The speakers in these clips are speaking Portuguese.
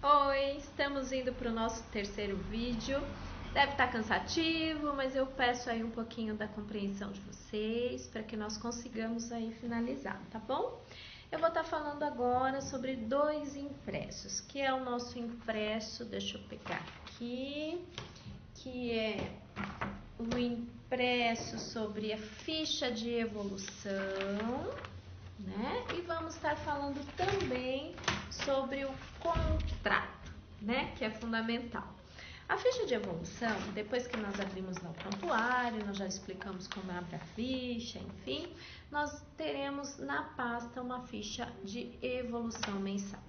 Oi, estamos indo para o nosso terceiro vídeo. Deve estar cansativo, mas eu peço aí um pouquinho da compreensão de vocês para que nós consigamos aí finalizar, tá bom? Eu vou estar falando agora sobre dois impressos, que é o nosso impresso, deixa eu pegar aqui, que é o impresso sobre a ficha de evolução, né? E vamos estar falando também sobre o contrato, né? Que é fundamental. A ficha de evolução, depois que nós abrimos no prontuário, nós já explicamos como abre a ficha, enfim, nós teremos na pasta uma ficha de evolução mensal.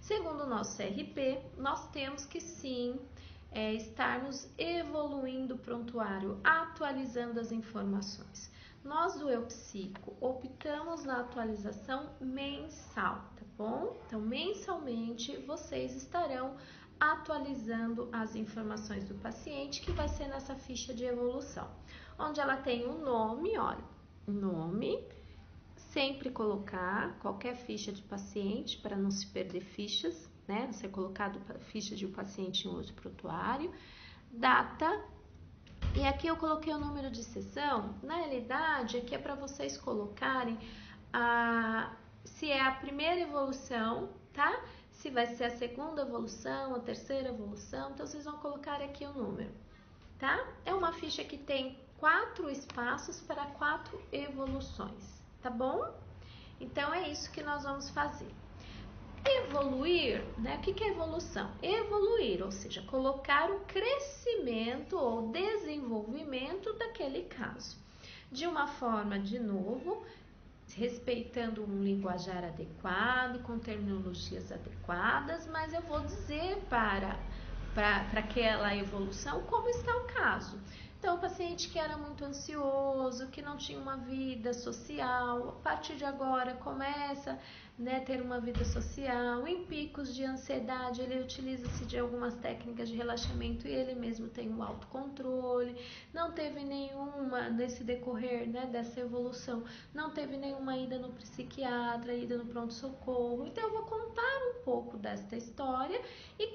Segundo o nosso CRP, nós temos que sim estarmos evoluindo o prontuário, atualizando as informações. Nós do Eu Psico optamos na atualização mensal, tá bom? Então, mensalmente vocês estarão atualizando as informações do paciente, que vai ser nessa ficha de evolução, onde ela tem um nome, olha, nome, sempre colocar qualquer ficha de paciente para não se perder fichas, né? Não ser colocado ficha de um paciente em outro prontuário, data. E aqui eu coloquei o número de sessão. Na realidade, aqui é para vocês colocarem se é a primeira evolução, tá? Se vai ser a segunda evolução, a terceira evolução. Então, vocês vão colocar aqui o número, tá? É uma ficha que tem 4 espaços para 4 evoluções, tá bom? Então, é isso que nós vamos fazer. Evoluir, né? O que é evolução? Evoluir, ou seja, colocar o crescimento ou desenvolvimento daquele caso. De uma forma, de novo, respeitando um linguajar adequado, com terminologias adequadas, mas eu vou dizer para aquela evolução como está o caso. Então, o paciente que era muito ansioso, que não tinha uma vida social, a partir de agora começa a ter uma vida social. Em picos de ansiedade, ele utiliza-se de algumas técnicas de relaxamento e ele mesmo tem um autocontrole. Não teve nenhuma, nesse decorrer dessa evolução, não teve nenhuma ida no psiquiatra, ida no pronto-socorro. Então, eu vou contar um pouco desta história e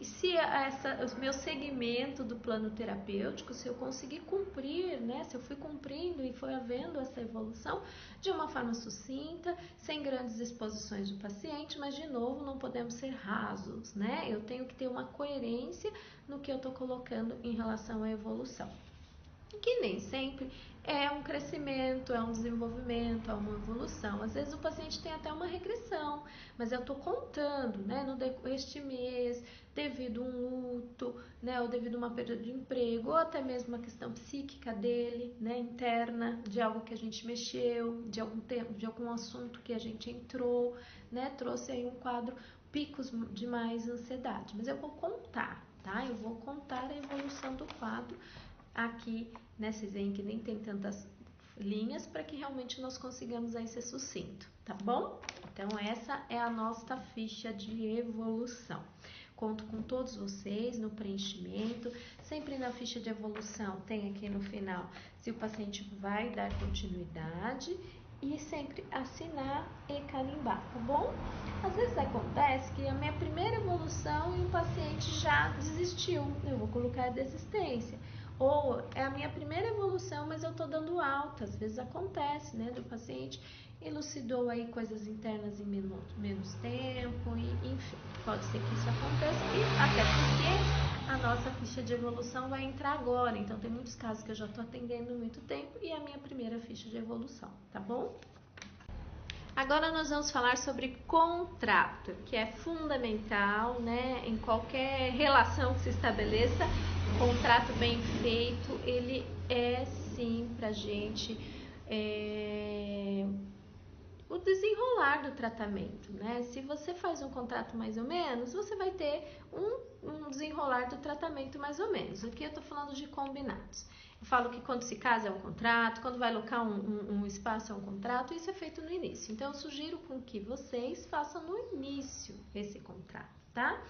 se o meu segmento do plano terapêutico, se eu conseguir cumprir, se eu fui cumprindo e foi havendo essa evolução de uma forma sucinta, sem grandes exposições do paciente, mas de novo não podemos ser rasos, né? Eu tenho que ter uma coerência no que eu estou colocando em relação à evolução. Que nem sempre é um crescimento, é um desenvolvimento, é uma evolução. Às vezes o paciente tem até uma regressão, mas eu estou contando, este mês, devido a um luto, ou devido a uma perda de emprego, ou até mesmo uma questão psíquica dele, interna, de algo que a gente mexeu, de algum tempo, de algum assunto que a gente entrou, trouxe aí um quadro, picos de mais ansiedade. Mas eu vou contar, tá? Eu vou contar a evolução do quadro aqui, vocês veem que nem tem tantas linhas para que realmente nós consigamos aí ser sucinto, tá bom? Então, essa é a nossa ficha de evolução. Conto com todos vocês no preenchimento. Sempre na ficha de evolução tem aqui no final se o paciente vai dar continuidade e sempre assinar e carimbar, tá bom? Às vezes acontece que a minha primeira evolução e o paciente já desistiu, eu vou colocar a desistência. Ou é a minha primeira evolução, mas eu tô dando alta. Às vezes acontece, do paciente elucidou aí coisas internas em menos tempo, e enfim, pode ser que isso aconteça, e até porque a nossa ficha de evolução vai entrar agora. Então, tem muitos casos que eu já tô atendendo há muito tempo e é a minha primeira ficha de evolução, tá bom? Agora nós vamos falar sobre contrato, que é fundamental, em qualquer relação que se estabeleça. Contrato bem feito, ele é sim pra gente o desenrolar do tratamento, Se você faz um contrato mais ou menos, você vai ter um desenrolar do tratamento mais ou menos. Aqui eu tô falando de combinados. Eu falo que quando se casa é um contrato, quando vai alocar um espaço é um contrato, isso é feito no início. Então, eu sugiro com que vocês façam no início esse contrato, tá?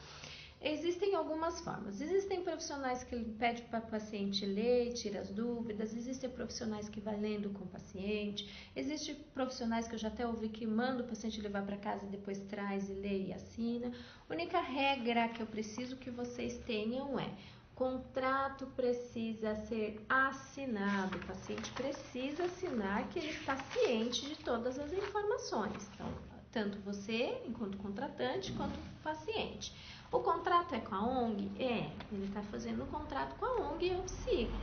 Existem algumas formas. Existem profissionais que pedem para o paciente ler, tira as dúvidas. Existem profissionais que vai lendo com o paciente. Existem profissionais que eu já até ouvi que manda o paciente levar para casa e depois traz e lê e assina. A única regra que eu preciso que vocês tenham é: contrato precisa ser assinado. O paciente precisa assinar que ele está ciente de todas as informações. Então, tanto você, enquanto contratante, quanto o paciente. O contrato é com a ONG? Ele está fazendo um contrato com a ONG e eu sigo.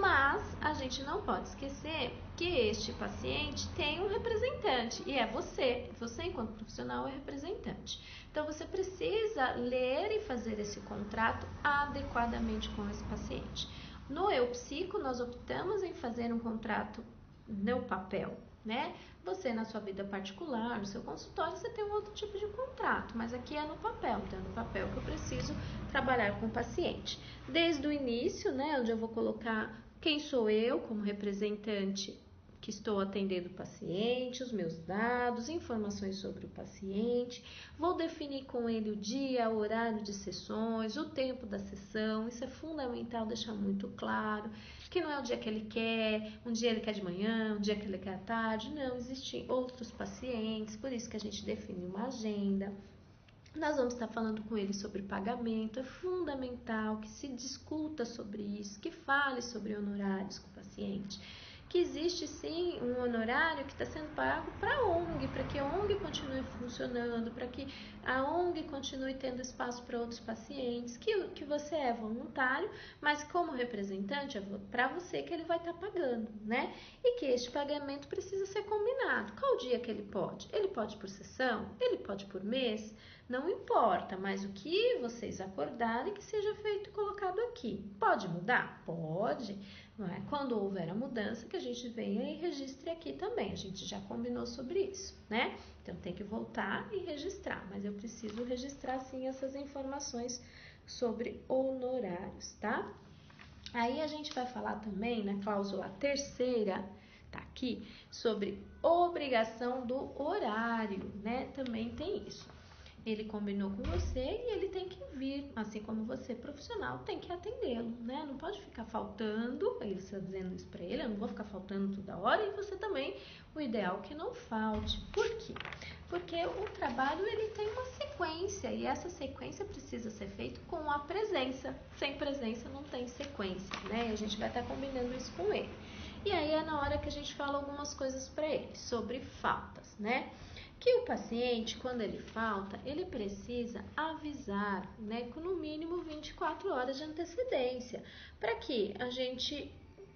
Mas a gente não pode esquecer que este paciente tem um representante e é você. Você, enquanto profissional, é representante. Então, você precisa ler e fazer esse contrato adequadamente com esse paciente. No Eu Psico, nós optamos em fazer um contrato no papel, né? Você, na sua vida particular, no seu consultório, você tem um outro tipo de contrato, mas aqui é no papel. Então, é no papel que eu preciso trabalhar com o paciente. Desde o início, né, onde eu vou colocar quem sou eu como representante que estou atendendo o paciente, os meus dados, informações sobre o paciente. Vou definir com ele o dia, o horário de sessões, o tempo da sessão. Isso é fundamental deixar muito claro, que não é o dia que ele quer, um dia ele quer de manhã, um dia que ele quer à tarde. Não, existem outros pacientes, por isso que a gente define uma agenda. Nós vamos estar falando com ele sobre pagamento. É fundamental que se discuta sobre isso, que fale sobre honorários com o paciente. Que existe sim um honorário que está sendo pago para a ONG, para que a ONG continue funcionando, para que a ONG continue tendo espaço para outros pacientes, que você é voluntário, mas como representante é para você que ele vai estar pagando, né? E que este pagamento precisa ser combinado. Qual dia que ele pode? Ele pode por sessão? Ele pode por mês? Não importa, mas o que vocês acordarem que seja feito e colocado aqui. Pode mudar? Pode. Não é? Quando houver a mudança, que a gente venha e registre aqui também. A gente já combinou sobre isso, né? Então, tem que voltar e registrar. Mas eu preciso registrar, sim, essas informações sobre honorários, tá? Aí, a gente vai falar também na cláusula terceira, tá aqui, sobre obrigação do horário, né? Também tem isso. Ele combinou com você e ele tem que vir, assim como você, profissional, tem que atendê-lo, né? Não pode ficar faltando, ele está dizendo isso para ele, eu não vou ficar faltando toda hora, e você também, o ideal é que não falte. Por quê? Porque o trabalho, ele tem uma sequência, e essa sequência precisa ser feita com a presença. Sem presença não tem sequência, né? E a gente vai estar combinando isso com ele. E aí é na hora que a gente fala algumas coisas para ele, sobre faltas, né? Que o paciente, quando ele falta, ele precisa avisar, né, com no mínimo 24 horas de antecedência, para que a gente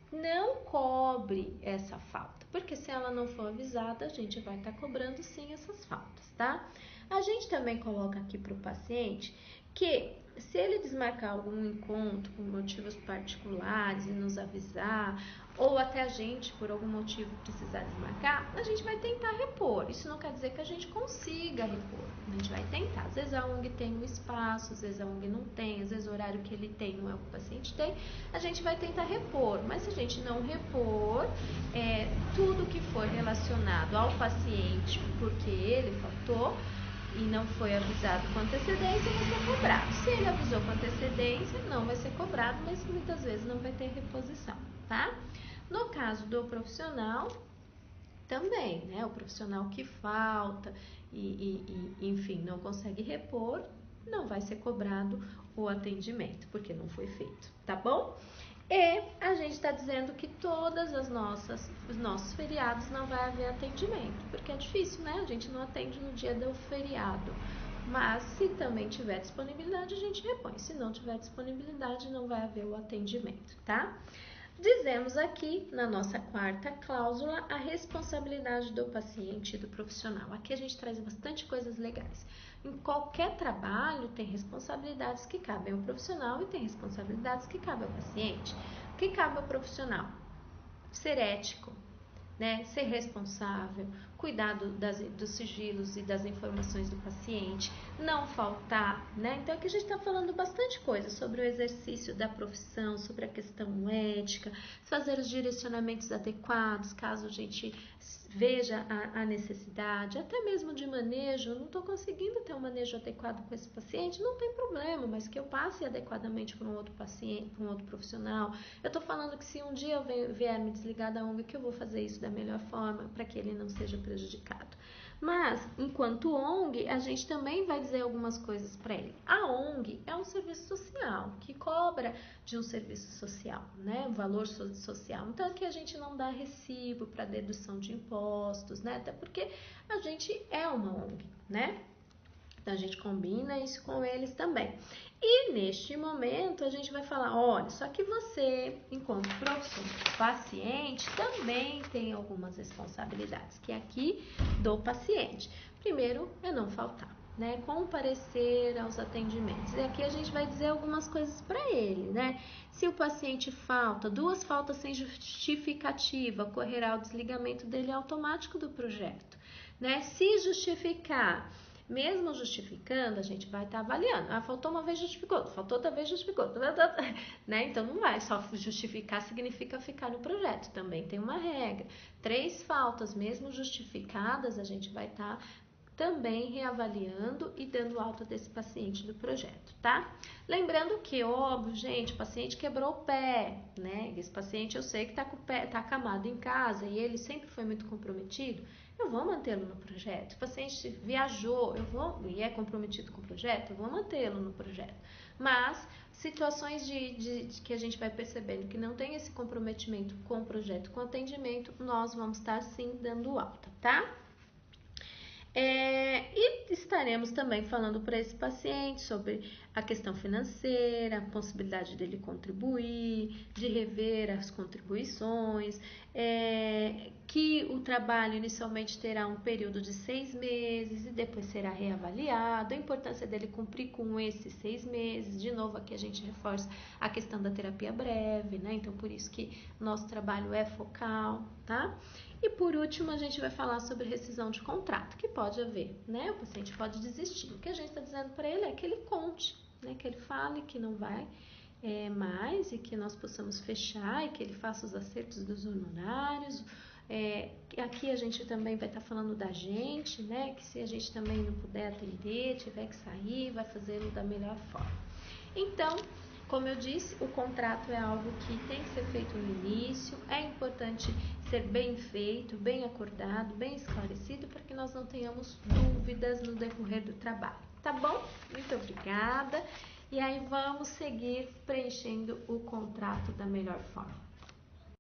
não cobre essa falta, porque se ela não for avisada, a gente vai estar cobrando sim essas faltas, tá? A gente também coloca aqui para o paciente que se ele desmarcar algum encontro por motivos particulares e nos avisar, ou até a gente, por algum motivo, precisar desmarcar, a gente vai tentar repor. Isso não quer dizer que a gente consiga repor, a gente vai tentar. Às vezes a ONG tem um espaço, às vezes a ONG não tem, às vezes o horário que ele tem não é o que o paciente tem, a gente vai tentar repor. Mas se a gente não repor, tudo que for relacionado ao paciente, porque ele faltou, e não foi avisado com antecedência, vai ser cobrado. Se ele avisou com antecedência, não vai ser cobrado, mas muitas vezes não vai ter reposição, tá? No caso do profissional, também, né? O profissional que falta enfim, não consegue repor, não vai ser cobrado o atendimento, porque não foi feito, tá bom? E a gente está dizendo que os nossos feriados não vai haver atendimento, porque é difícil, né? A gente não atende no dia do feriado. Mas se também tiver disponibilidade, a gente repõe. Se não tiver disponibilidade, não vai haver o atendimento, tá? Dizemos aqui, na nossa quarta cláusula, a responsabilidade do paciente e do profissional. Aqui a gente traz bastante coisas legais. Em qualquer trabalho tem responsabilidades que cabem ao profissional e tem responsabilidades que cabem ao paciente. O que cabe ao profissional? Ser ético, né? Ser responsável, cuidar dos sigilos e das informações do paciente, não faltar, né? Então aqui a gente está falando bastante coisa sobre o exercício da profissão, sobre a questão ética, fazer os direcionamentos adequados, caso a gente veja a necessidade, até mesmo de manejo. Não estou conseguindo ter um manejo adequado com esse paciente, não tem problema, mas que eu passe adequadamente para um outro paciente, para um outro profissional. Eu estou falando que se um dia eu vier me desligar da ONG, que eu vou fazer isso da melhor forma para que ele não seja prejudicado. Mas, enquanto ONG, a gente também vai dizer algumas coisas para ele. A ONG é um serviço social, que cobra de um serviço social, né? Um valor social. Então, aqui a gente não dá recibo para dedução de impostos, né? Até porque a gente é uma ONG, né? Então, a gente combina isso com eles também. E, neste momento, a gente vai falar, olha, só que você, enquanto profissional, paciente, também tem algumas responsabilidades, que é aqui do paciente. Primeiro, é não faltar, né? Comparecer aos atendimentos. E aqui a gente vai dizer algumas coisas para ele, né? Se o paciente falta, 2 faltas sem justificativa, ocorrerá o desligamento dele automático do projeto, né? Se justificar, mesmo justificando, a gente vai estar avaliando. Ah, faltou uma vez, justificou. Faltou outra vez, justificou. Né? Então, não vai só justificar, significa ficar no projeto. Também tem uma regra. 3 faltas, mesmo justificadas, a gente vai estar também reavaliando e dando alta desse paciente do projeto, tá? Lembrando que, óbvio, gente, o paciente quebrou o pé, né? Esse paciente eu sei que tá com o pé, tá acamado em casa e ele sempre foi muito comprometido, eu vou mantê-lo no projeto. O paciente viajou, e é comprometido com o projeto, eu vou mantê-lo no projeto. Mas situações de que a gente vai percebendo que não tem esse comprometimento com o projeto, com o atendimento, nós vamos estar sim dando alta, tá? E estaremos também falando para esse paciente sobre a questão financeira, a possibilidade dele contribuir, de rever as contribuições, que o trabalho inicialmente terá um período de 6 meses e depois será reavaliado, a importância dele cumprir com esses 6 meses. De novo, aqui a gente reforça a questão da terapia breve, né? Então, por isso que nosso trabalho é focal, tá? E por último, a gente vai falar sobre rescisão de contrato, que pode haver, né? O paciente pode desistir. O que a gente está dizendo para ele é que ele conte, né? Que ele fale que não vai mais e que nós possamos fechar e que ele faça os acertos dos honorários. Aqui a gente também vai estar falando da gente, né? Que se a gente também não puder atender, tiver que sair, vai fazê-lo da melhor forma. Então, como eu disse, o contrato é algo que tem que ser feito no início, é importante ser bem feito, bem acordado, bem esclarecido, para que nós não tenhamos dúvidas no decorrer do trabalho. Tá bom? Muito obrigada. E aí vamos seguir preenchendo o contrato da melhor forma.